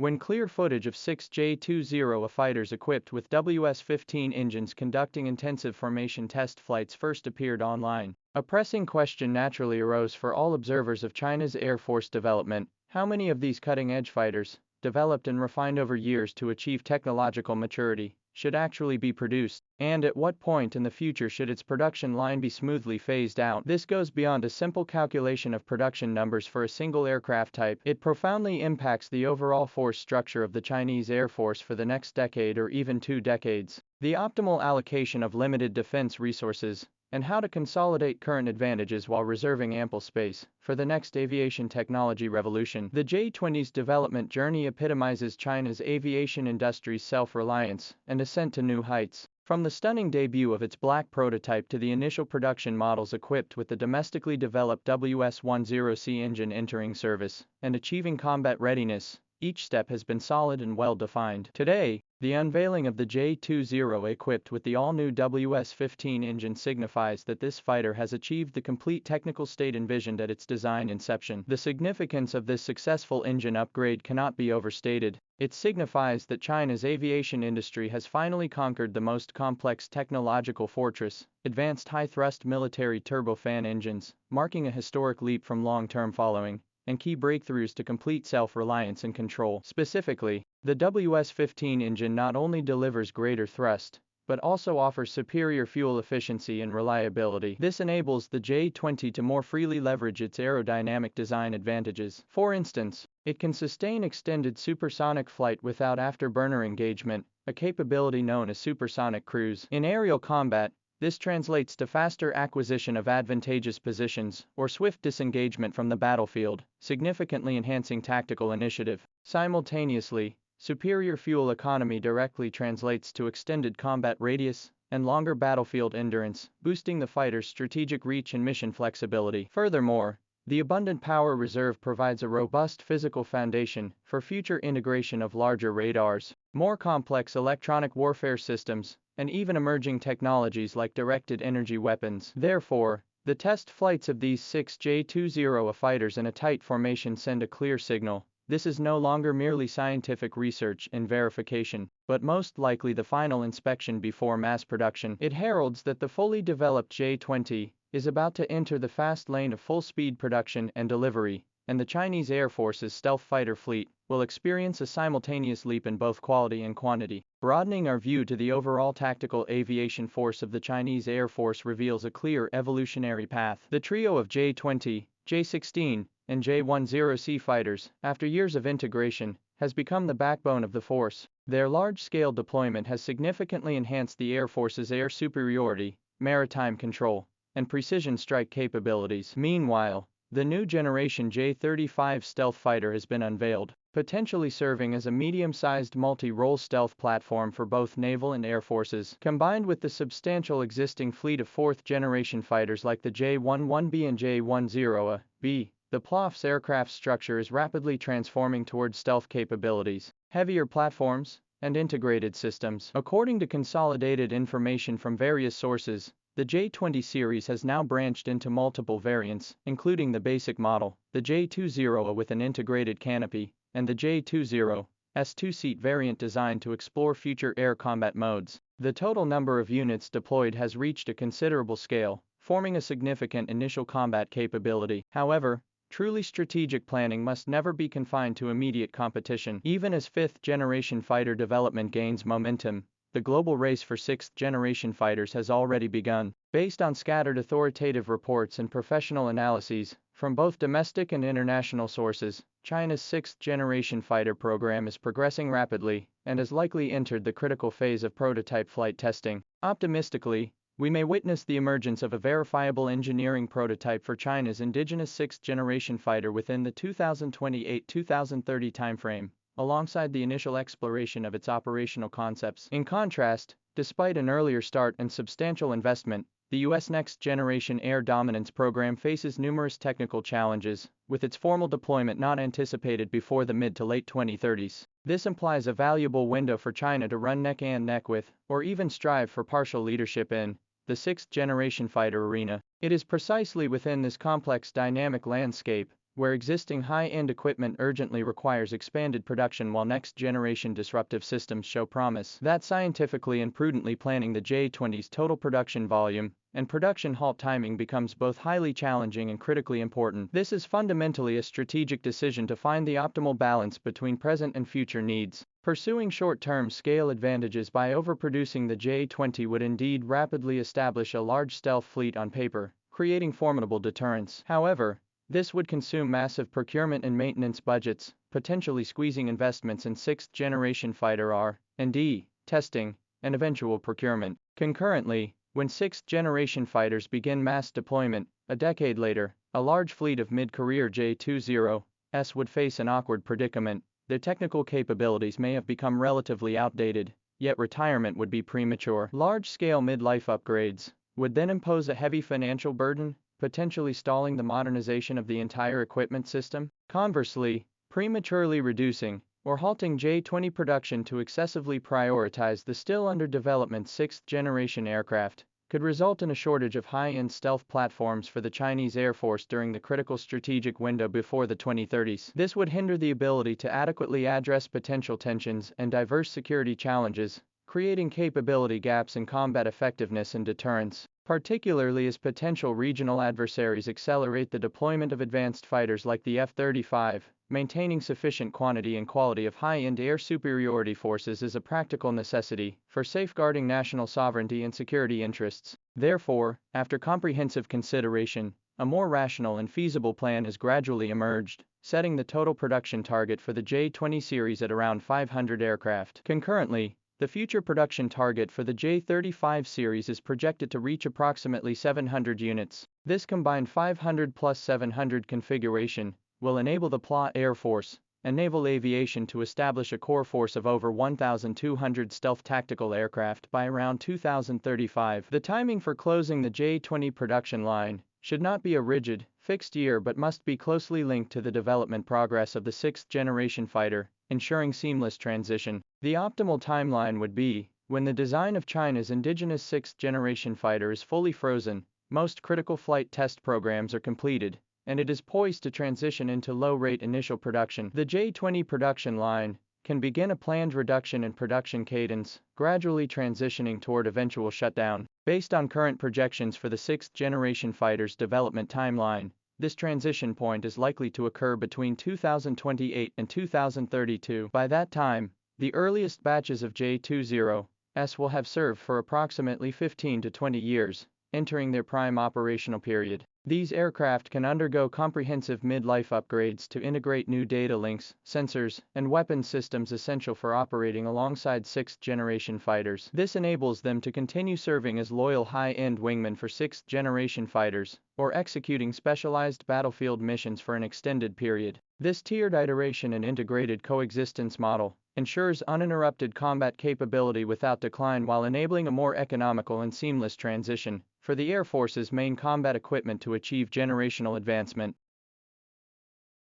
when clear footage of 6 J-20 fighters equipped with WS-15 engines conducting intensive formation test flights first appeared online. A pressing question naturally arose for all observers of China's Air Force development: how many of these cutting-edge fighters, developed and refined over years to achieve technological maturity, should actually be produced, and at what point in the future should its production line be smoothly phased out? This goes beyond a simple calculation of production numbers for a single aircraft type. It profoundly impacts the overall force structure of the Chinese Air Force for the next decade or even 2 decades. The optimal allocation of limited defense resources, and how to consolidate current advantages while reserving ample space for the next aviation technology revolution. The J-20's development journey epitomizes China's aviation industry's self-reliance and ascent to new heights. From the stunning debut of its black prototype to the initial production models equipped with the domestically developed WS-10C engine entering service and achieving combat readiness, each step has been solid and well-defined. Today, the unveiling of the J-20 equipped with the all-new WS-15 engine signifies that this fighter has achieved the complete technical state envisioned at its design inception. The significance of this successful engine upgrade cannot be overstated. It signifies that China's aviation industry has finally conquered the most complex technological fortress, advanced high-thrust military turbofan engines, marking a historic leap from long-term following and key breakthroughs to complete self-reliance and control. Specifically, the WS-15 engine not only delivers greater thrust, but also offers superior fuel efficiency and reliability. This enables the J-20 to more freely leverage its aerodynamic design advantages. For instance, it can sustain extended supersonic flight without afterburner engagement, a capability known as supersonic cruise. In aerial combat, this translates to faster acquisition of advantageous positions or swift disengagement from the battlefield, significantly enhancing tactical initiative. Simultaneously, superior fuel economy directly translates to extended combat radius and longer battlefield endurance, boosting the fighter's strategic reach and mission flexibility. Furthermore, the abundant power reserve provides a robust physical foundation for future integration of larger radars, more complex electronic warfare systems, and even emerging technologies like directed energy weapons. Therefore, the test flights of these 6 J-20 fighters in a tight formation send a clear signal. This is no longer merely scientific research and verification, but most likely the final inspection before mass production. It heralds that the fully developed J-20 is about to enter the fast lane of full-speed production and delivery, and the Chinese Air Force's stealth fighter fleet will experience a simultaneous leap in both quality and quantity. Broadening our view to the overall tactical aviation force of the Chinese Air Force reveals a clear evolutionary path. The trio of J-20, J-16, and J-10C fighters, after years of integration, has become the backbone of the force. Their large-scale deployment has significantly enhanced the Air Force's air superiority, maritime control, and precision strike capabilities. Meanwhile, the new generation J-35 stealth fighter has been unveiled, potentially serving as a medium-sized multi-role stealth platform for both naval and air forces. Combined with the substantial existing fleet of fourth-generation fighters like the J-11B and J-10B, the PLAF's aircraft structure is rapidly transforming towards stealth capabilities, heavier platforms, and integrated systems. According to consolidated information from various sources, the J-20 series has now branched into multiple variants, including the basic model, the J-20 with an integrated canopy, and the J-20's two-seat variant designed to explore future air combat modes. The total number of units deployed has reached a considerable scale, forming a significant initial combat capability. However, truly strategic planning must never be confined to immediate competition. Even as fifth-generation fighter development gains momentum, the global race for sixth-generation fighters has already begun. Based on scattered authoritative reports and professional analyses from both domestic and international sources, China's sixth-generation fighter program is progressing rapidly and has likely entered the critical phase of prototype flight testing. Optimistically, we may witness the emergence of a verifiable engineering prototype for China's indigenous sixth-generation fighter within the 2028-2030 timeframe, alongside the initial exploration of its operational concepts. In contrast, despite an earlier start and substantial investment, the U.S. next-generation air dominance program faces numerous technical challenges, with its formal deployment not anticipated before the mid to late 2030s. This implies a valuable window for China to run neck and neck with, or even strive for partial leadership in, the sixth-generation fighter arena. It is precisely within this complex dynamic landscape where existing high-end equipment urgently requires expanded production while next-generation disruptive systems show promise. That scientifically and prudently planning the J-20's total production volume and production halt timing becomes both highly challenging and critically important. This is fundamentally a strategic decision to find the optimal balance between present and future needs. Pursuing short-term scale advantages by overproducing the J-20 would indeed rapidly establish a large stealth fleet on paper, creating formidable deterrence. However, this would consume massive procurement and maintenance budgets, potentially squeezing investments in sixth-generation fighter R&D, testing, and eventual procurement. Concurrently, when sixth-generation fighters begin mass deployment, a decade later, a large fleet of mid-career J-20s would face an awkward predicament. Their technical capabilities may have become relatively outdated, yet retirement would be premature. Large-scale mid-life upgrades would then impose a heavy financial burden, potentially stalling the modernization of the entire equipment system. Conversely, prematurely reducing or halting J-20 production to excessively prioritize the still under development sixth-generation aircraft could result in a shortage of high-end stealth platforms for the Chinese Air Force during the critical strategic window before the 2030s. This would hinder the ability to adequately address potential tensions and diverse security challenges, creating capability gaps in combat effectiveness and deterrence, particularly as potential regional adversaries accelerate the deployment of advanced fighters like the F-35. Maintaining sufficient quantity and quality of high-end air superiority forces is a practical necessity for safeguarding national sovereignty and security interests. Therefore, after comprehensive consideration, a more rational and feasible plan has gradually emerged, setting the total production target for the J-20 series at around 500 aircraft. Concurrently, the future production target for the J-35 series is projected to reach approximately 700 units. This combined 500 plus 700 configuration will enable the PLA Air Force and Naval Aviation to establish a core force of over 1,200 stealth tactical aircraft by around 2035. The timing for closing the J-20 production line should not be a rigid, fixed year but must be closely linked to the development progress of the sixth-generation fighter, ensuring seamless transition. The optimal timeline would be when the design of China's indigenous sixth-generation fighter is fully frozen, most critical flight test programs are completed, and it is poised to transition into low-rate initial production. The J-20 production line can begin a planned reduction in production cadence, gradually transitioning toward eventual shutdown. Based on current projections for the sixth-generation fighter's development timeline, this transition point is likely to occur between 2028 and 2032. By that time, the earliest batches of J-20s will have served for approximately 15 to 20 years, entering their prime operational period. These aircraft can undergo comprehensive mid-life upgrades to integrate new data links, sensors, and weapon systems essential for operating alongside sixth-generation fighters. This enables them to continue serving as loyal high-end wingmen for sixth-generation fighters, or executing specialized battlefield missions for an extended period. This tiered iteration and integrated coexistence model ensures uninterrupted combat capability without decline while enabling a more economical and seamless transition for the Air Force's main combat equipment to achieve generational advancement.